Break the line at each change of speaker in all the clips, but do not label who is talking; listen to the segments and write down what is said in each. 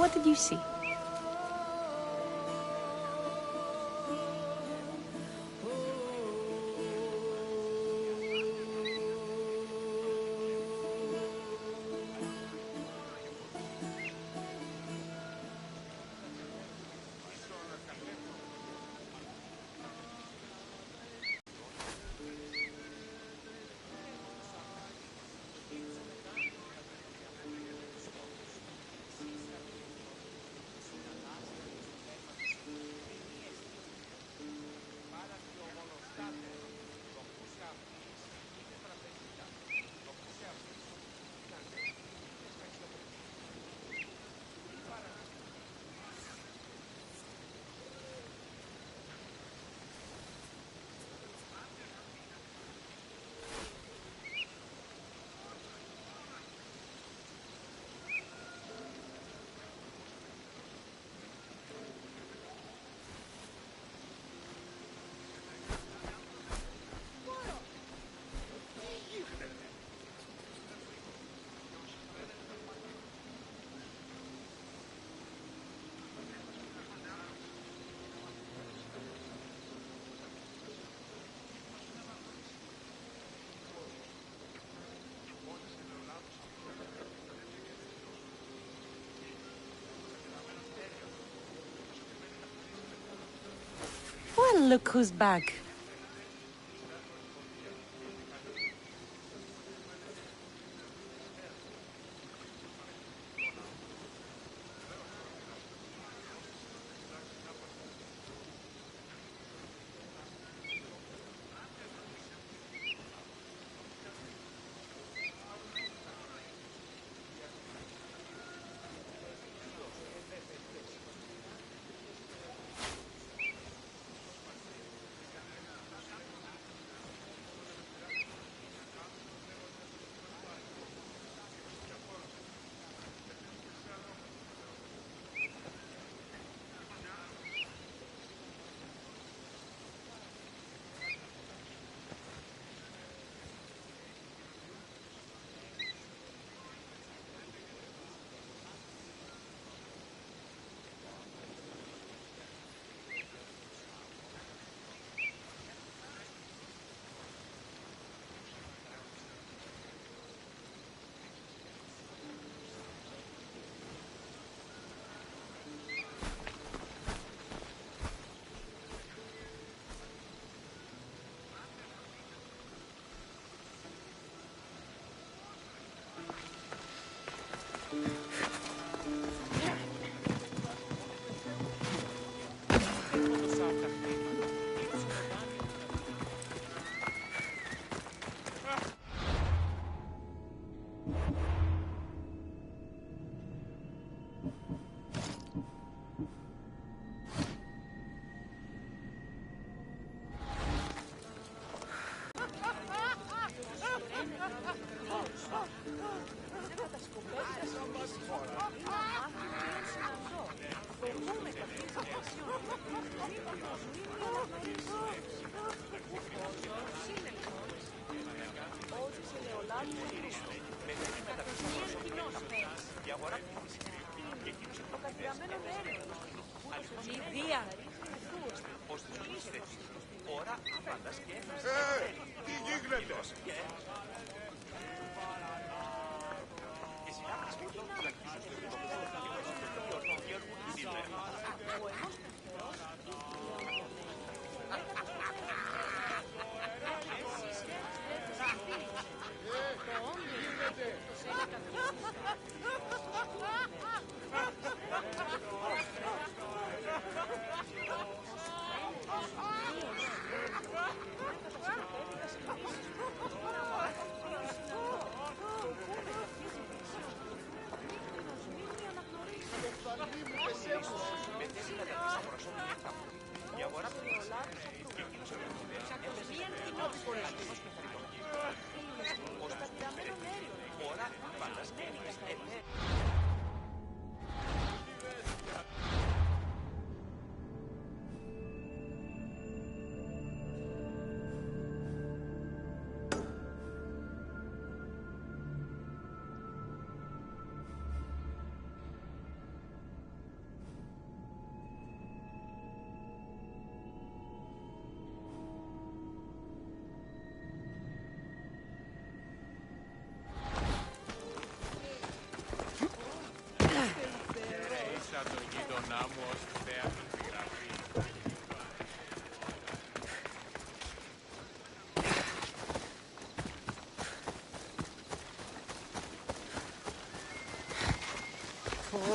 What did you see? Well, look who's back.
Τι γίνεται!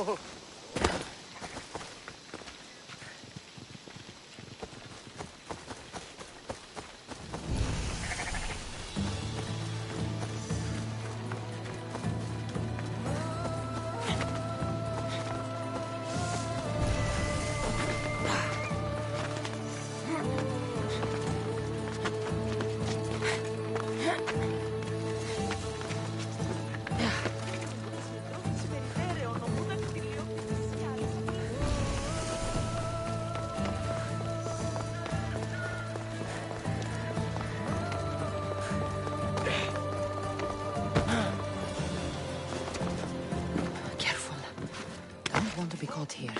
no.
Careful. Don't want to be caught here.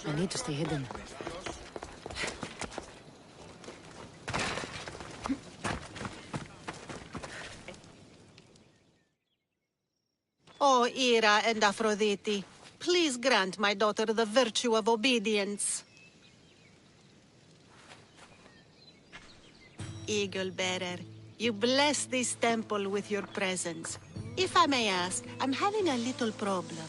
I need to stay hidden.
O Ira and Aphrodite, please grant my daughter the virtue of obedience. Eagle bearer, you bless this temple with your presence. If I may ask, I'm having a little problem.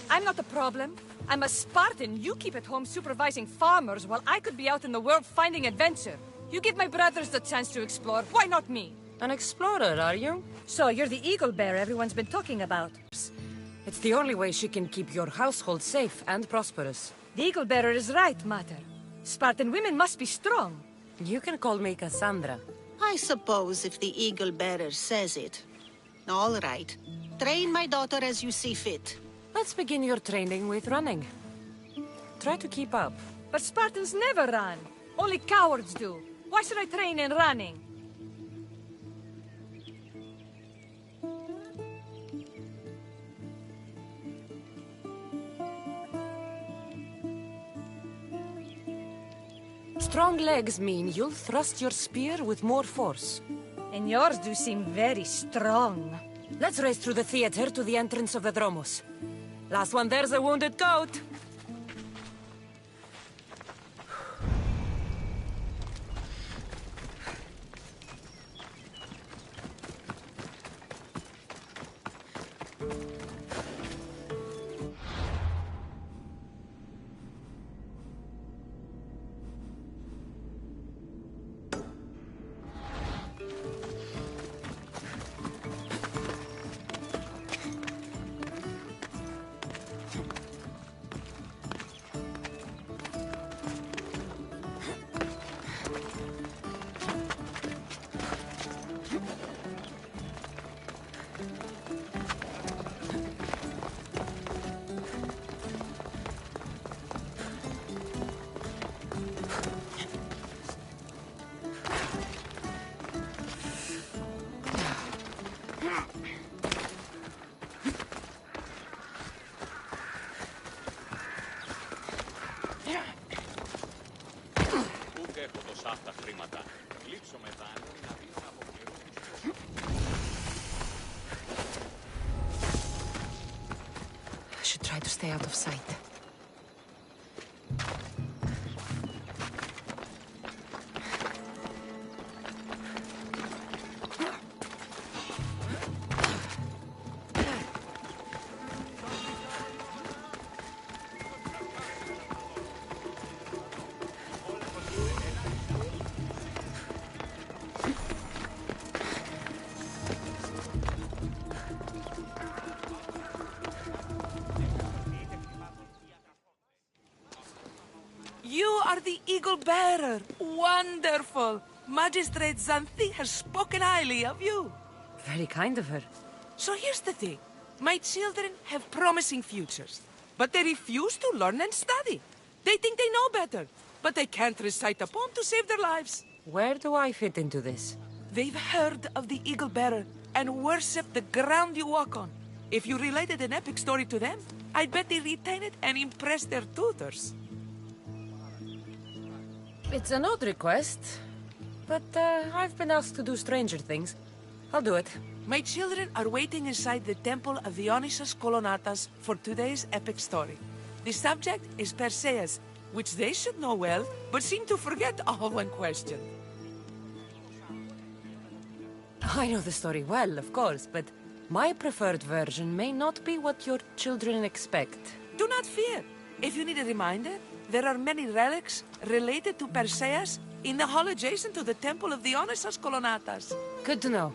I'm not the problem. I'm a Spartan. You keep at home supervising farmers while I could be out in the world finding adventure. You give my brothers the chance to explore. Why not me?
An explorer, are you?
So you're the eagle bearer everyone's been talking about.
It's the only way she can keep your household safe and prosperous.
The eagle bearer is right, Mater. Spartan women must be strong.
You can call me Cassandra.
I suppose if the eagle bearer says it. All right. Train my daughter as you see fit.
Let's begin your training with running. Try to keep up.
But Spartans never run. Only cowards do. Why should I train in running?
Strong legs mean you'll thrust your spear with more force.
And yours do seem very strong.
Let's race through the theater to the entrance of the Dromos. Last one there's a wounded goat.
ποσά τα χρήματα. Λείψω μετά, αν είναι να δίνω από καιρού.
I should try to stay out of sight.
You are the Eagle Bearer. Wonderful. Magistrate Xanthi has spoken highly of you.
Very kind of her.
So here's the thing. My children have promising futures, but they refuse to learn and study. They think they know better, but they can't recite a poem to save their lives.
Where do I fit into this?
They've heard of the Eagle Bearer and worship the ground you walk on. If you related an epic story to them, I bet they retain it and impress their tutors.
It's an odd request, but I've been asked to do stranger things. I'll do it.
My children are waiting inside the temple of Dionysus Kolonatas for today's epic story. The subject is Perseus, which they should know well, but seem to forget all when questioned.
I know the story well, of course, but my preferred version may not be what your children expect.
Do not fear. If you need a reminder, there are many relics related to Perseus in the hall adjacent to the temple of Dionysus Kolonatas.
Good to know.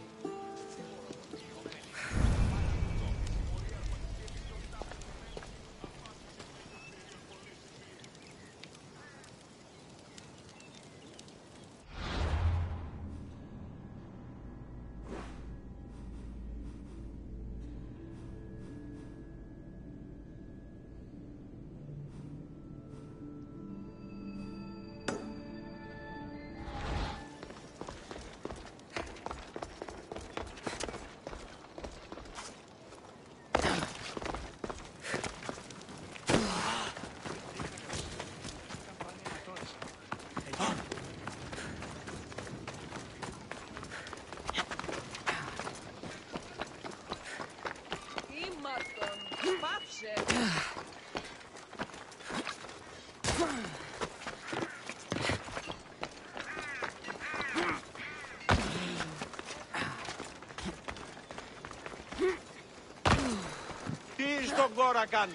Τι στον κόρα κάνει.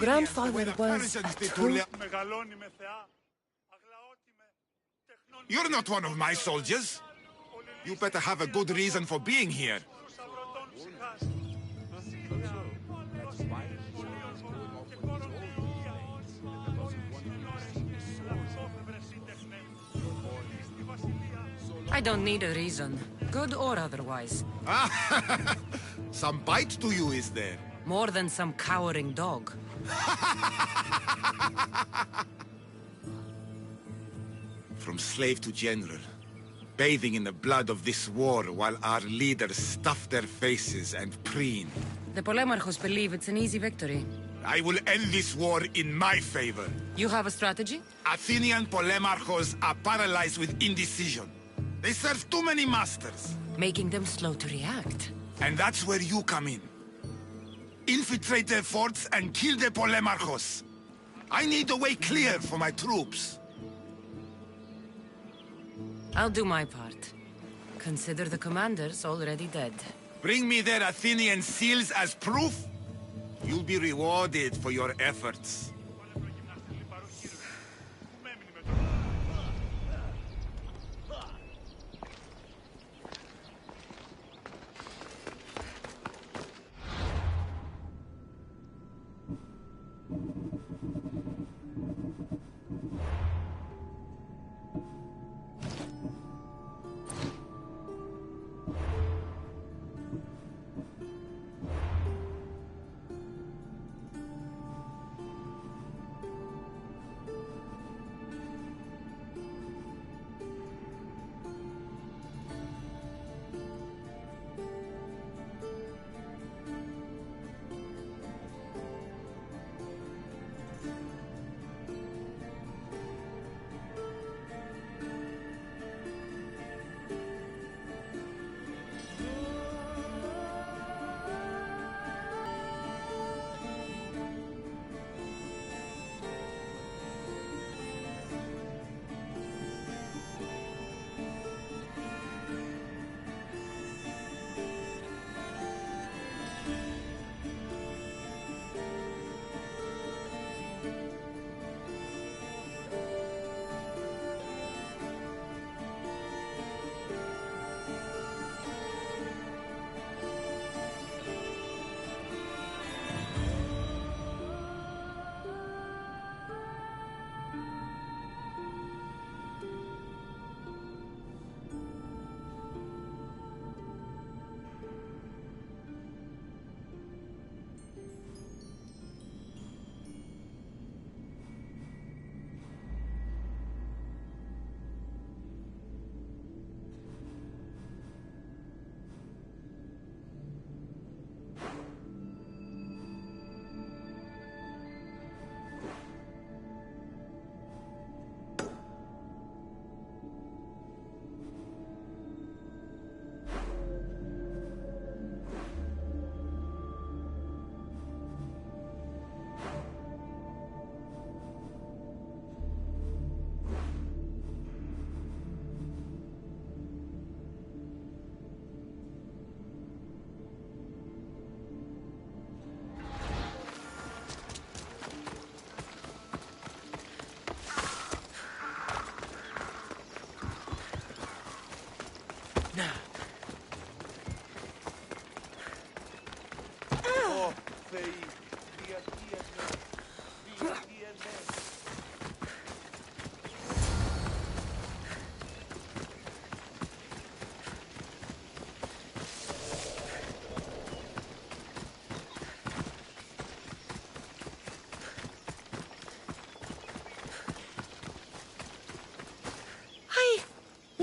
Grandfather was
Μεγαλώνει με θεά. Αγλαώτη με τεχνών.
You're not one of my soldiers. You better have a good reason for being here.
Τους αγροτών ψυχάς.
I don't need a reason, good or otherwise.
Some bite to you, is there?
More than some cowering dog.
From slave to general, bathing in the blood of this war while our leaders stuff their faces and preen.
The Polemarchos believe it's an easy victory.
I will end this war in my favor.
You have a strategy?
Athenian Polemarchos are paralyzed with indecision. They serve too many masters.
Making them slow to react.
And that's where you come in. Infiltrate their forts and kill the Polemarchos. I need a way clear for my troops.
I'll do my part. Consider the commanders already dead.
Bring me their Athenian seals as proof. You'll be rewarded for your efforts.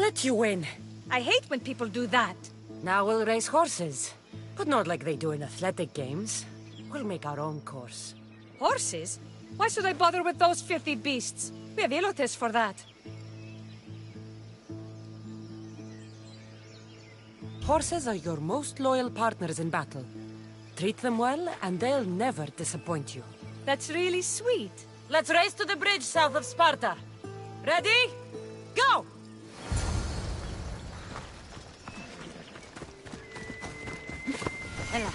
let you win.
I hate when people do that.
Now we'll race horses. But not like they do in athletic games. We'll make our own course.
Horses? Why should I bother with those filthy beasts? We have elotes for that.
Horses are your most loyal partners in battle. Treat them well, and they'll never disappoint you.
That's really sweet.
Let's race to the bridge south of Sparta. Ready? Go!
Ella.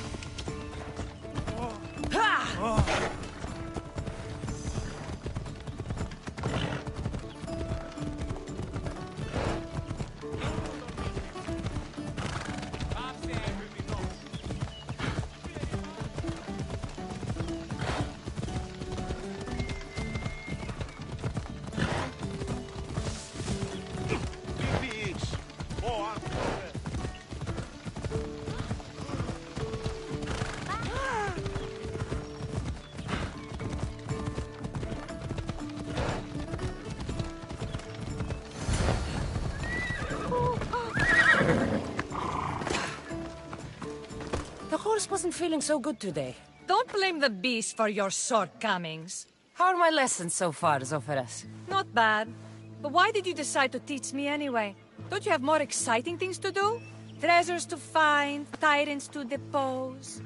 The horse wasn't feeling so good today.
Don't blame the beast for your shortcomings.
How are my lessons so far, Zoferas?
Not bad. But why did you decide to teach me anyway? Don't you have more exciting things to do? Treasures to find, tyrants to depose.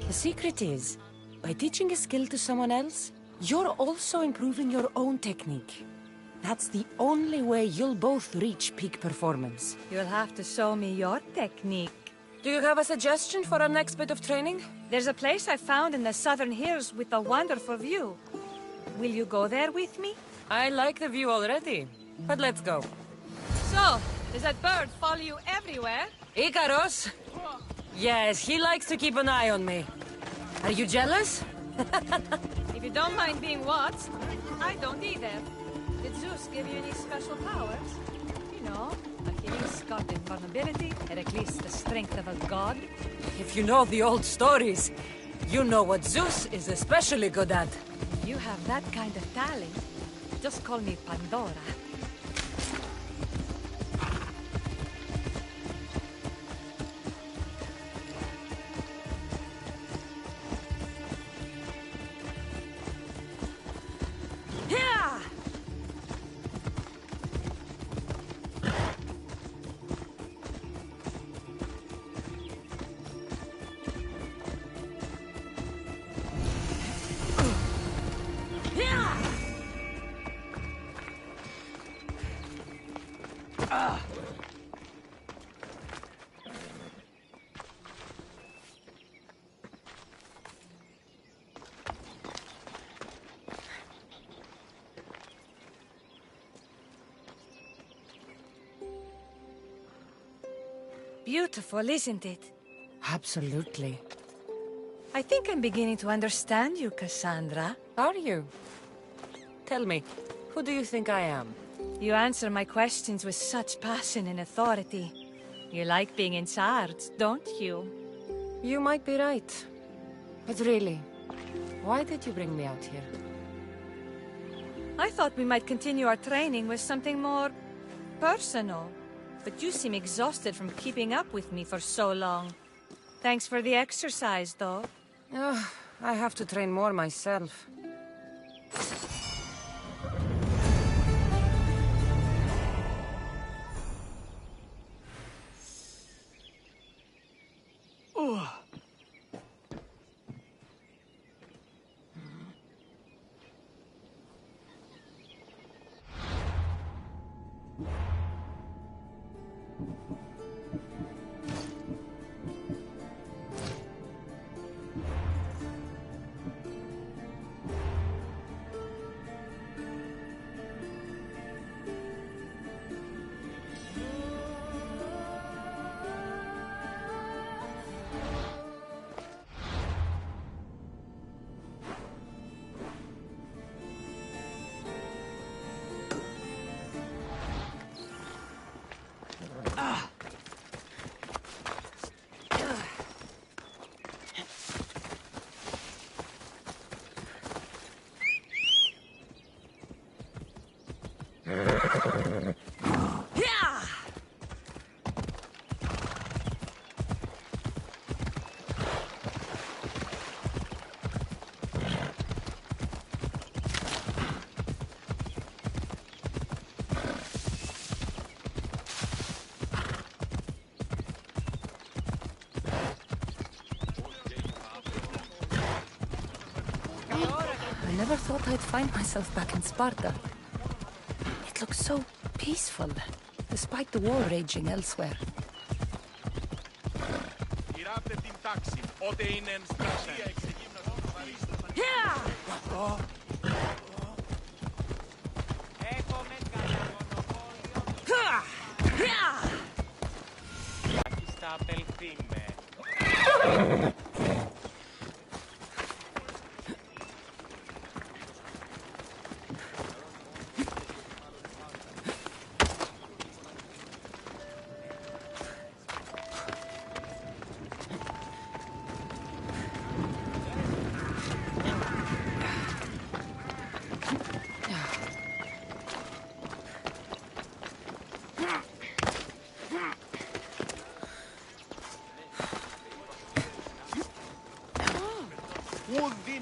The secret is, by teaching a skill to someone else, you're also improving your own technique. That's the only way you'll both reach peak performance.
You'll have to show me your technique.
Do you have a suggestion for our next bit of training?
There's a place I found in the southern hills with a wonderful view. Will you go there with me?
I like the view already, but let's go.
So, does that bird follow you everywhere?
Ikaros? Yes, he likes to keep an eye on me. Are you jealous?
If you don't mind being watched, I don't either. Did Zeus give you any special powers? You know, a healing scarred invulnerability, or at least the strength of a god?
If you know the old stories, you know what Zeus is especially good at.
If you have that kind of talent, just call me Pandora. Yeah! Beautiful, isn't it?
Absolutely.
I think I'm beginning to understand you, Cassandra.
Are you? Tell me, who do you think I am?
You answer my questions with such passion and authority. You like being in charge, don't you?
You might be right. But really, why did you bring me out here?
I thought we might continue our training with something more personal. But you seem exhausted from keeping up with me for so long. Thanks for the exercise, though.
I have to train more myself. Yeah! I never thought I'd find myself back in Sparta. It looks so peaceful, despite the war raging elsewhere.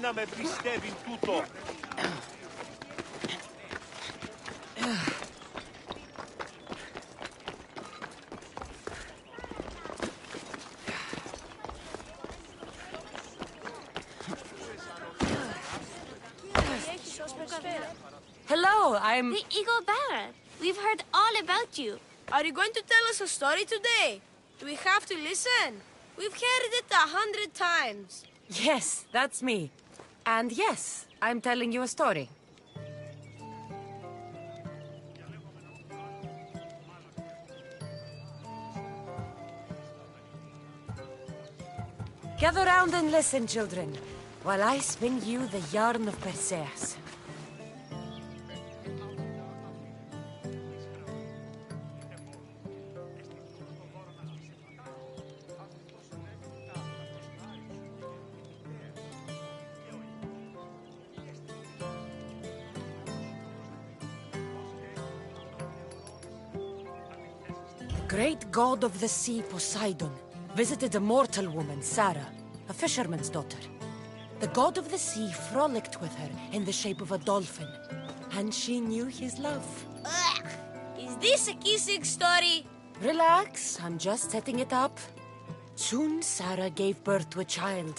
να με πιστεύει τούτο.
Hello, I'm...
The Eagle Bearer. We've heard all about you.
Are you going to tell us a story today? Do we have to listen? We've heard it 100 times.
Yes, that's me. And yes, I'm telling you a story. Gather round and listen, children, while I spin you the yarn of Perseus. Great god of the sea, Poseidon, visited a mortal woman, Sarah, a fisherman's daughter. The god of the sea frolicked with her in the shape of a dolphin, and she knew his love.
Ugh. Is this a kissing story?
Relax, I'm just setting it up. Soon, Sarah gave birth to a child,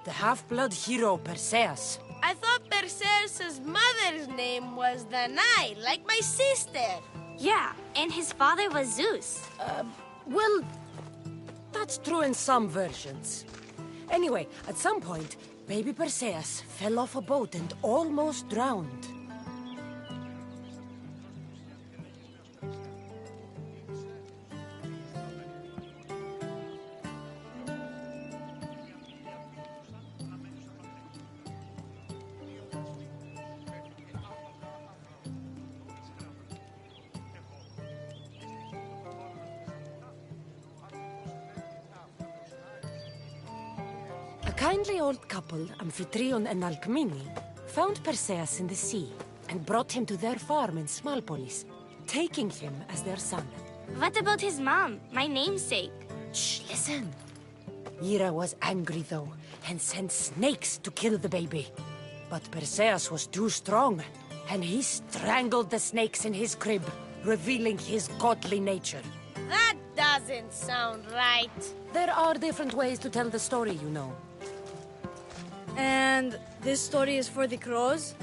the half-blood hero Perseus.
I thought Perseus' mother's name was Danae, like my sister.
Yeah, and his father was Zeus.
Well, that's true in some versions. Anyway, at some point, baby Perseus fell off a boat and almost drowned. A kindly old couple, Amphitryon and Alcmene, found Perseus in the sea and brought him to their farm in Smalpolis, taking him as their son.
What about his mom, my namesake?
Shh, listen. Hera was angry, though, and sent snakes to kill the baby. But Perseus was too strong, and he strangled the snakes in his crib, revealing his godly nature.
That doesn't sound right.
There are different ways to tell the story, you know.
And this story is for the crows?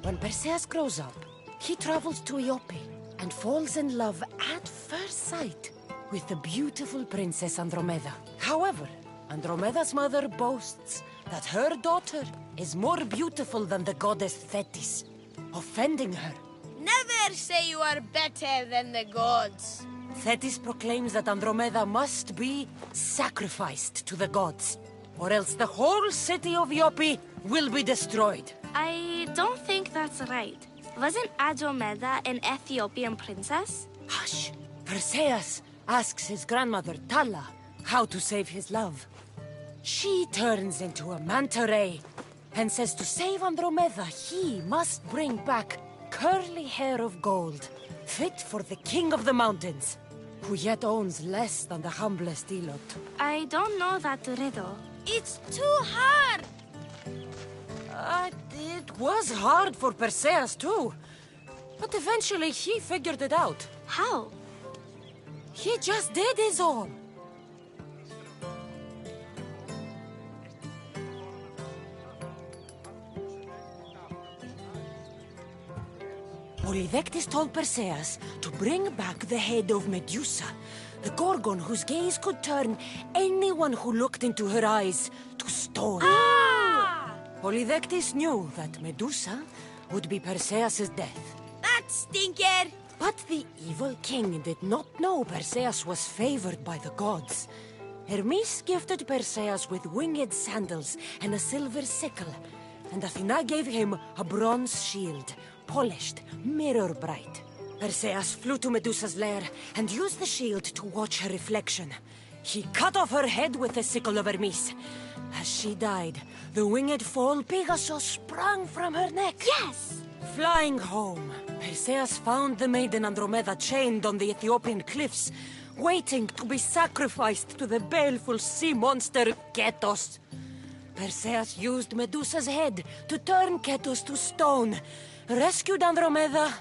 When Perseus grows up, he travels to Iope and falls in love at first sight with the beautiful Princess Andromeda. However, Andromeda's mother boasts that her daughter is more beautiful than the goddess Thetis, offending her.
Never say you are better than the gods.
Thetis proclaims that Andromeda must be sacrificed to the gods, or else the whole city of Iope will be destroyed.
I don't think that's right. Wasn't Andromeda an Ethiopian princess?
Hush! Perseus asks his grandmother, Tala, how to save his love. She turns into a manta ray and says to save Andromeda, he must bring back curly hair of gold, fit for the king of the mountains, who yet owns less than the humblest elot.
I don't know that riddle.
It's too hard!
It was hard for Perseus too, but eventually he figured it out.
How?
He just did his own. Polydectes told Perseus to bring back the head of Medusa, the Gorgon whose gaze could turn anyone who looked into her eyes to stone. Polydectes knew that Medusa would be Perseus' death.
That stinker!
But the evil king did not know Perseus was favored by the gods. Hermes gifted Perseus with winged sandals and a silver sickle, and Athena gave him a bronze shield, polished, mirror bright. Perseus flew to Medusa's lair and used the shield to watch her reflection. He cut off her head with the sickle of Hermes. As she died, the winged foal Pegasus sprang from her neck.
Yes!
Flying home, Perseus found the maiden Andromeda chained on the Ethiopian cliffs, waiting to be sacrificed to the baleful sea monster Ketos. Perseus used Medusa's head to turn Ketos to stone, rescued Andromeda,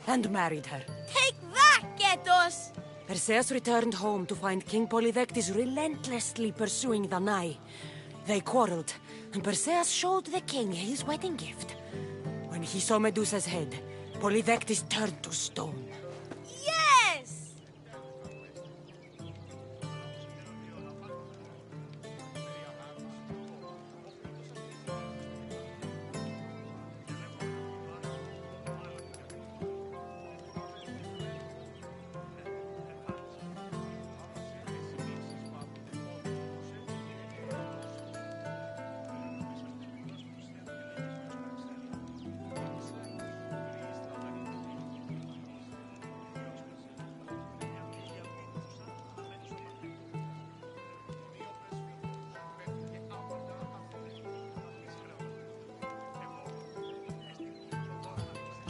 and married her.
Take that, Ketos!
Perseus returned home to find King Polydectes relentlessly pursuing the Nai. They quarreled, and Perseus showed the king his wedding gift. When he saw Medusa's head, Polydectes turned to stone.
Yes!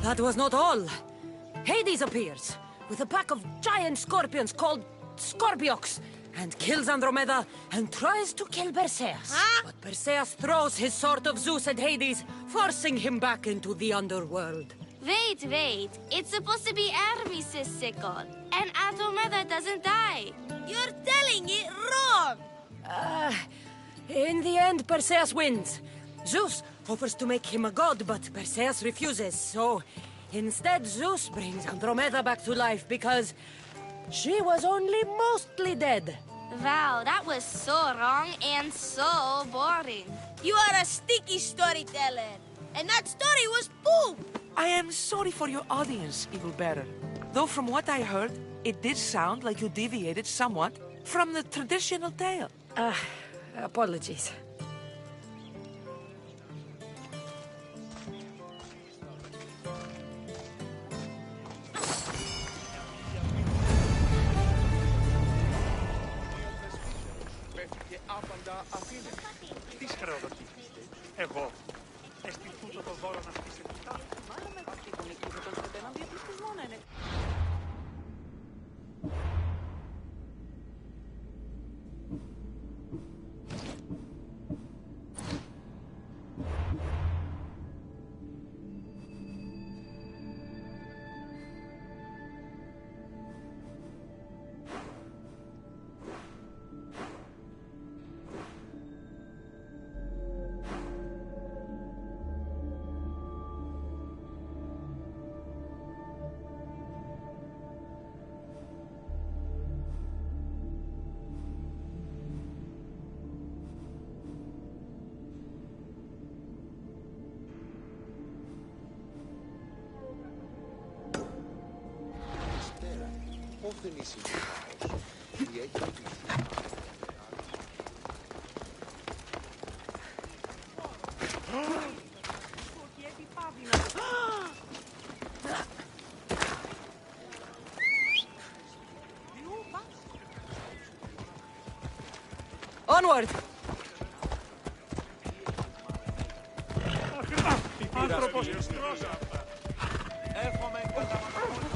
That was not all. Hades appears with a pack of giant scorpions called Scorpiox and kills Andromeda and tries to kill Perseus.
Huh?
But Perseus throws his sword of Zeus at Hades, forcing him back into the underworld.
Wait. It's supposed to be Hermes' sickle. And Andromeda doesn't die.
You're telling it wrong!
In the end, Perseus wins. Zeus offers to make him a god, but Perseus refuses, so instead Zeus brings Andromeda back to life because she was only mostly dead.
Wow, that was so wrong and so boring.
You are a sticky storyteller, and that story was poop!
I am sorry for your audience, Evil Bearer. Though from what I heard, it did sound like you deviated somewhat from the traditional tale.
Apologies.
Άπαντα Αθήνες. Τις χρεοδοτήθηστε. Εγώ. Εστί τούτο το δώρο να χτίσετε τους τάφους.
Πόθεν είσαι γεγονός. Τι έχει ρωτήσει.
Onward!
Άνθρωπος στρώσα.
Έρχομαι κατά μαναβόλα.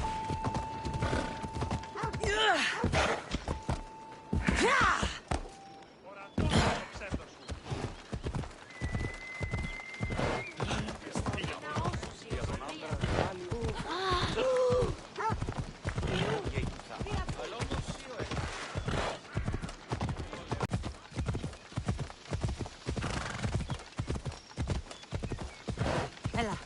Έλα.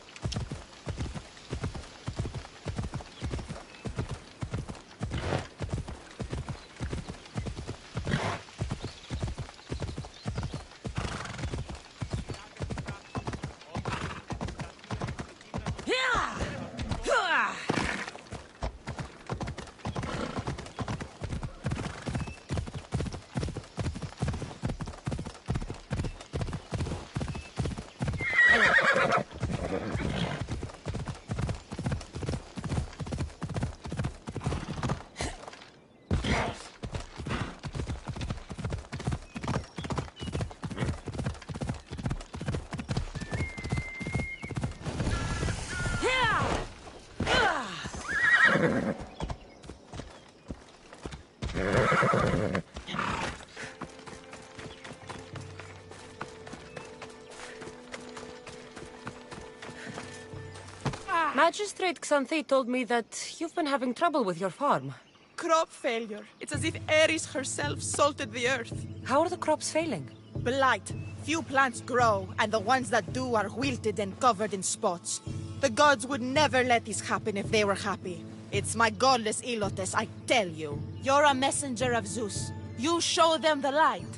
Magistrate Xanthi told me that you've been having trouble with your farm.
Crop failure. It's as if Ares herself salted the earth.
How are the crops failing?
Blight. Few plants grow, and the ones that do are wilted and covered in spots. The gods would never let this happen if they were happy. It's my godless Ilotes, I tell you. You're a messenger of Zeus. You show them the light.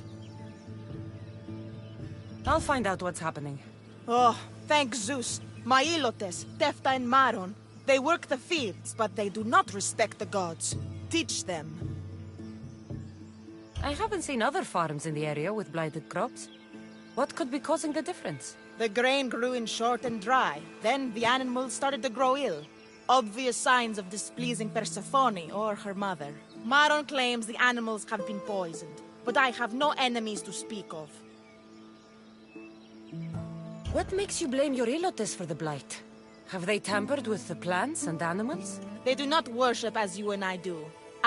I'll find out what's happening.
Oh, thank Zeus. My Ilotes, Tefta and Maron, they work the fields, but they do not respect the gods. Teach them.
I haven't seen other farms in the area with blighted crops. What could be causing the difference?
The grain grew in short and dry. Then the animals started to grow ill. Obvious signs of displeasing Persephone or her mother. Maron claims the animals have been poisoned, but I have no enemies to speak of.
What makes you blame your Ilotes for the blight? Have they tampered with the plants and animals?
They do not worship as you and I do.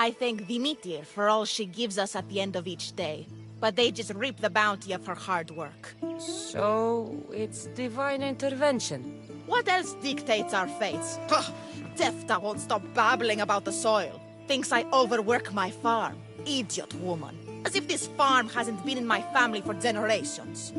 I thank Demeter for all she gives us at the end of each day. But they just reap the bounty of her hard work.
So, it's divine intervention.
What else dictates our fates? Ugh, Tefta won't stop babbling about the soil. Thinks I overwork my farm. Idiot woman. As if this farm hasn't been in my family for generations.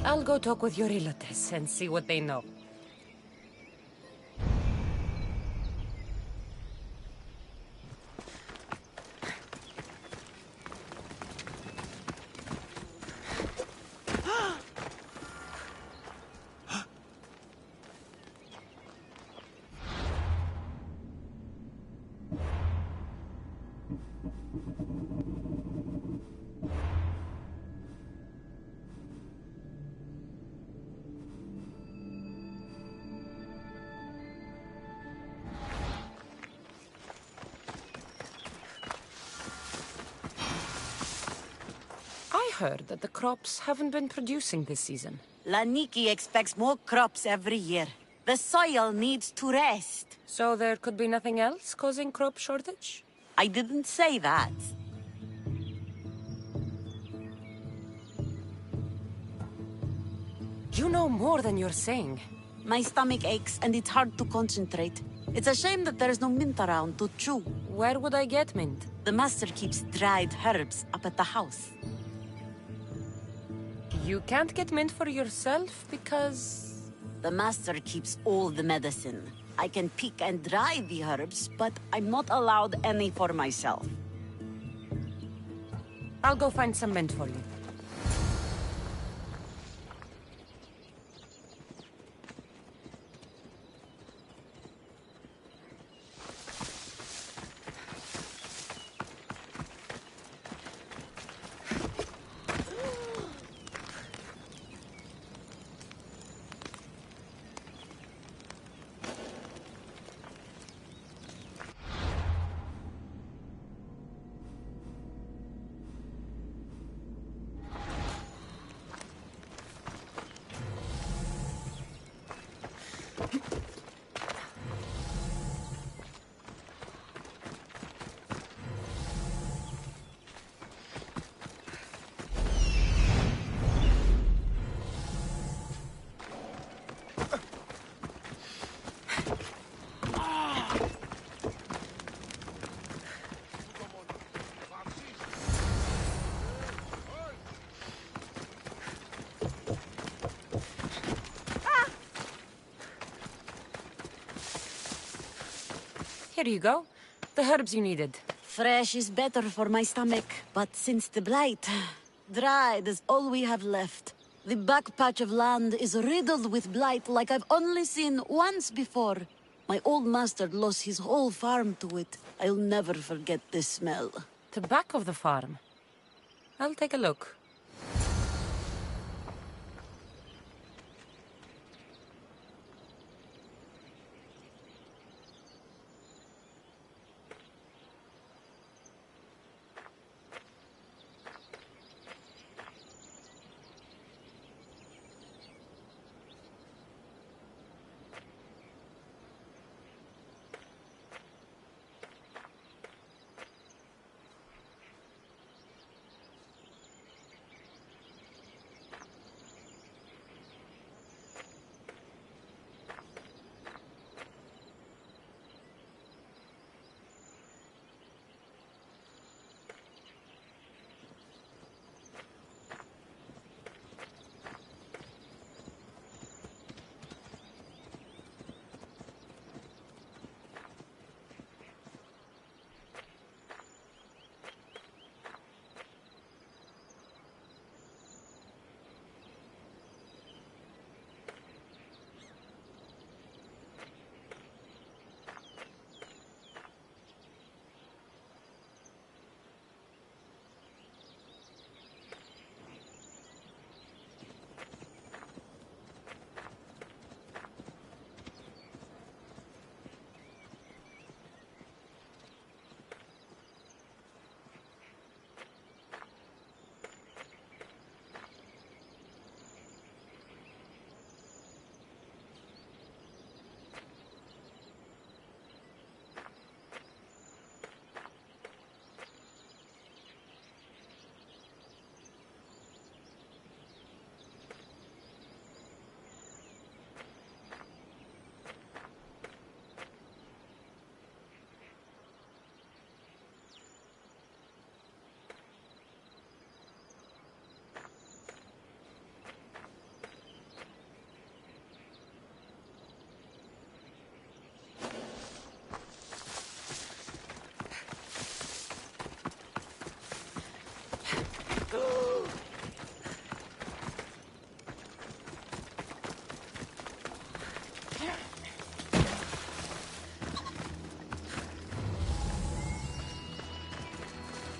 I'll go talk with your Ilotes and see what they know. I heard that the crops haven't been producing this season.
Laniki expects more crops every year. The soil needs to rest.
So there could be nothing else causing crop shortage?
I didn't say that.
You know more than you're saying.
My stomach aches and it's hard to concentrate. It's a shame that there's no mint around to chew.
Where would I get mint?
The master keeps dried herbs up at the house.
You can't get mint for yourself because...
The master keeps all the medicine. I can pick and dry the herbs, but I'm not allowed any for myself.
I'll go find some mint for you. Here you go. The herbs you needed.
Fresh is better for my stomach, but since the blight, dried is all we have left. The back patch of land is riddled with blight like I've only seen once before. My old master lost his whole farm to it. I'll never forget this smell.
The back of the farm. I'll take a look.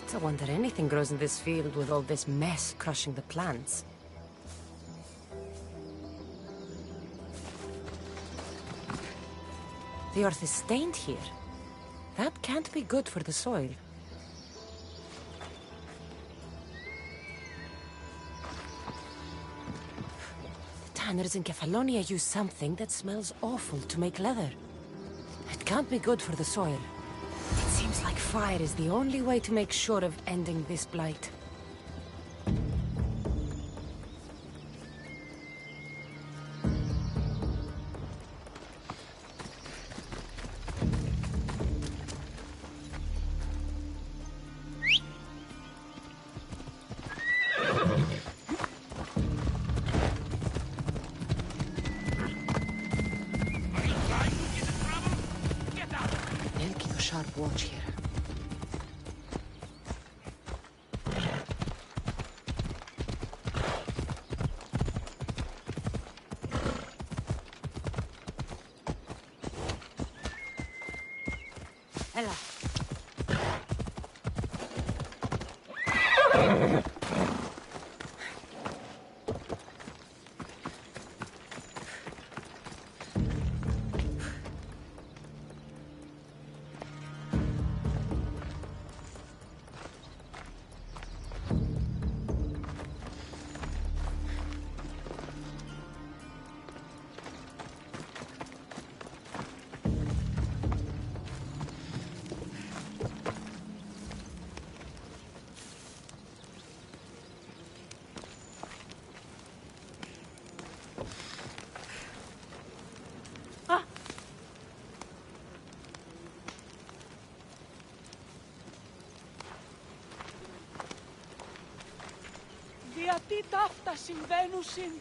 It's a wonder anything grows in this field with all this mess crushing the plants. The earth is stained here. That can't be good for the soil. The tanners in Kefalonia use something that smells awful to make leather. It can't be good for the soil. It seems like fire is the only way to make sure of ending this blight. Sharp watch here.
Ella.
Τι ταύτα συμβαίνουσιν.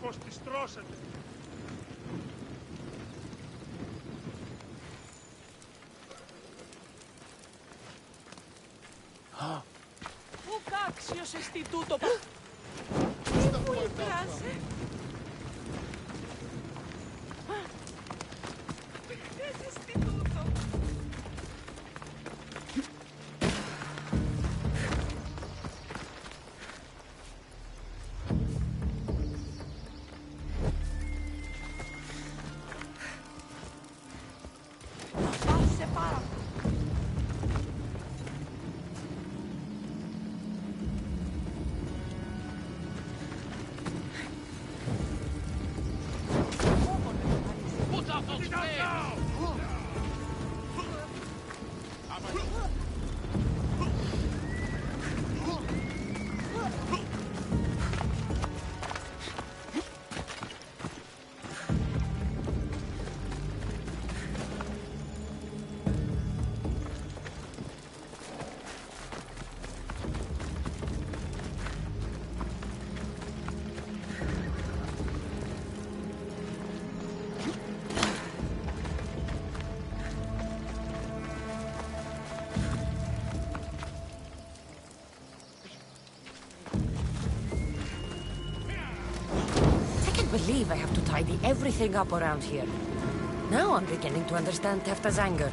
πως τη στρώσετε.
Πού κάξιος εστί τούτο πα... Τι μου λυπράσε. Τι εστί τούτο. Άσε πάρα.
I believe I have to tidy everything up around here. Now I'm beginning to understand Tefta's anger.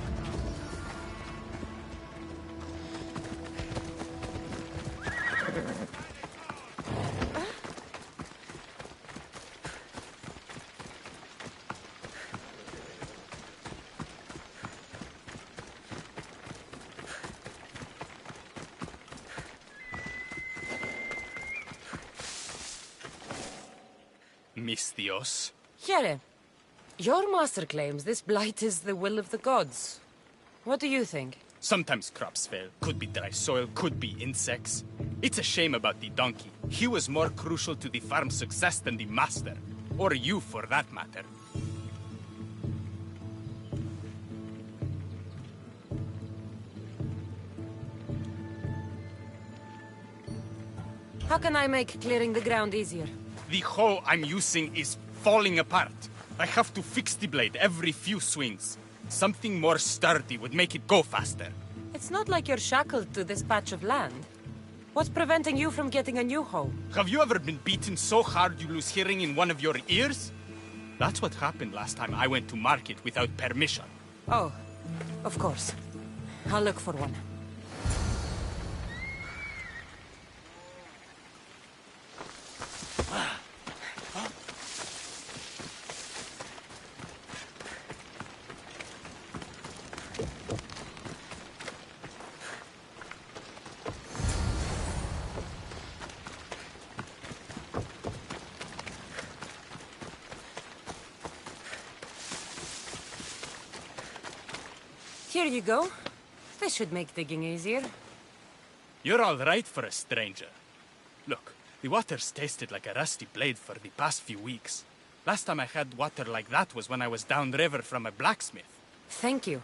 Mis Dios.
Here, your master claims this blight is the will of the gods. What do you think?
Sometimes crops fail. Could be dry soil, could be insects. It's a shame about the donkey. He was more crucial to the farm's success than the master. Or you, for that matter.
How can I make clearing the ground easier?
The hoe I'm using is falling apart. I have to fix the blade every few swings. Something more sturdy would make it go faster.
It's not like you're shackled to this patch of land. What's preventing you from getting a new hoe?
Have you ever been beaten so hard you lose hearing in one of your ears? That's what happened last time I went to market without permission.
Oh, of course. I'll look for one. Here you go. This should make digging easier.
You're all right for a stranger. Look, the water's tasted like a rusty blade for the past few weeks. Last time I had water like that was when I was downriver from a blacksmith.
Thank you.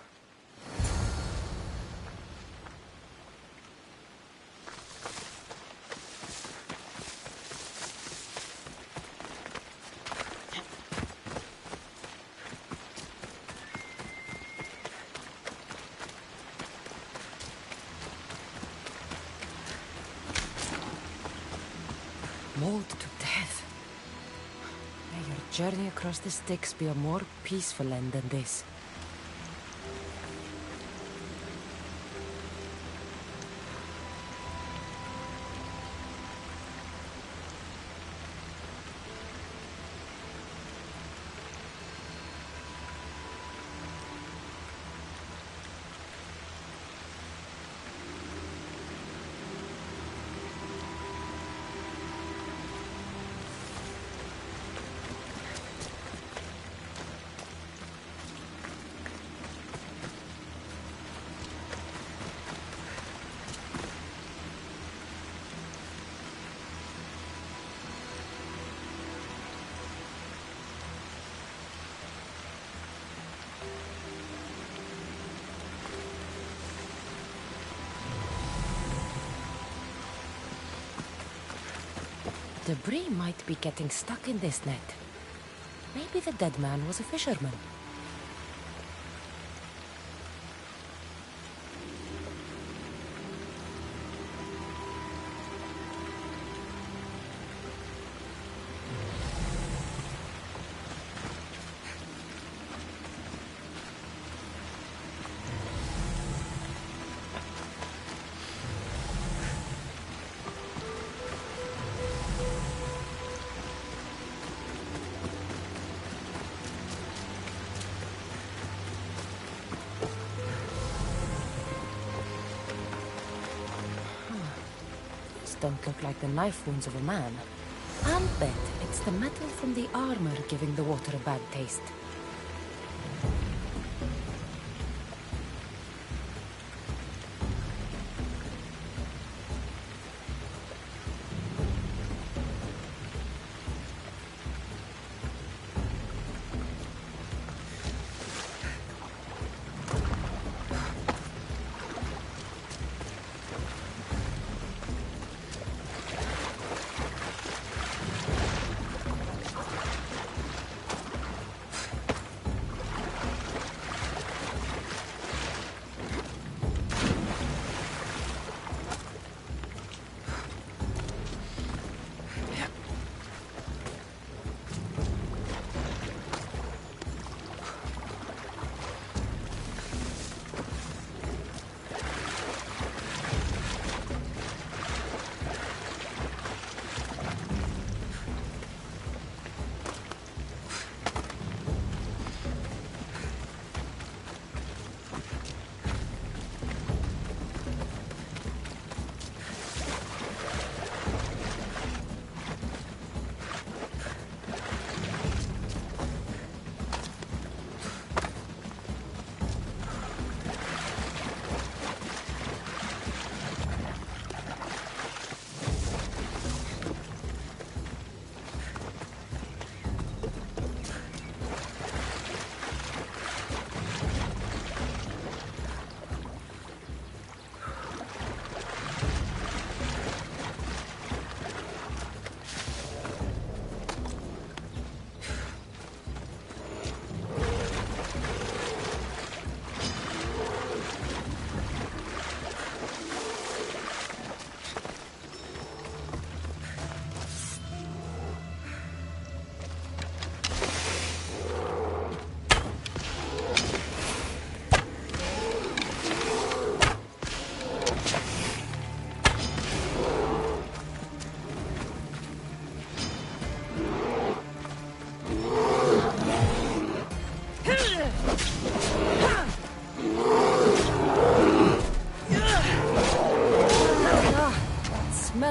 Mauled to death. May your journey across the Styx be a more peaceful end than this. Debris might be getting stuck in this net. Maybe the dead man was a fisherman. Don't look like the knife wounds of a man. I'll bet it's the metal from the armor giving the water a bad taste.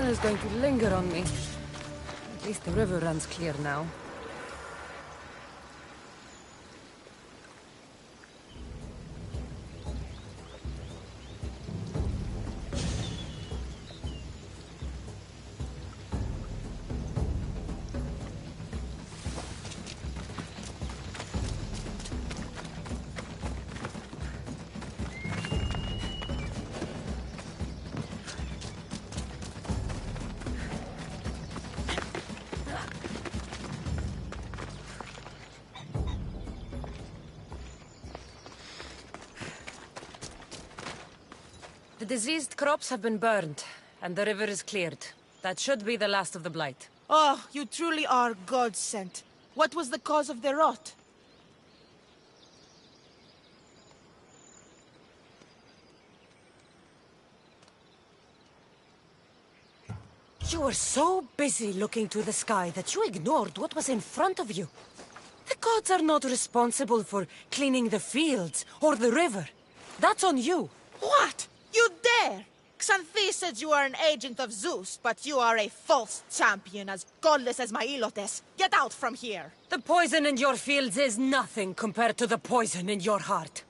Is going to linger on me. At least the river runs clear now. The diseased crops have been burned, and the river is cleared. That should be the last of the blight.
Oh, you truly are God-sent. What was the cause of the rot?
You were so busy looking to the sky that you ignored what was in front of you. The gods are not responsible for cleaning the fields or the river. That's on you.
What? You dare! Xanthi says you are an agent of Zeus, but you are a false champion as godless as my Ilotes. Get out from here!
The poison in your fields is nothing compared to the poison in your heart.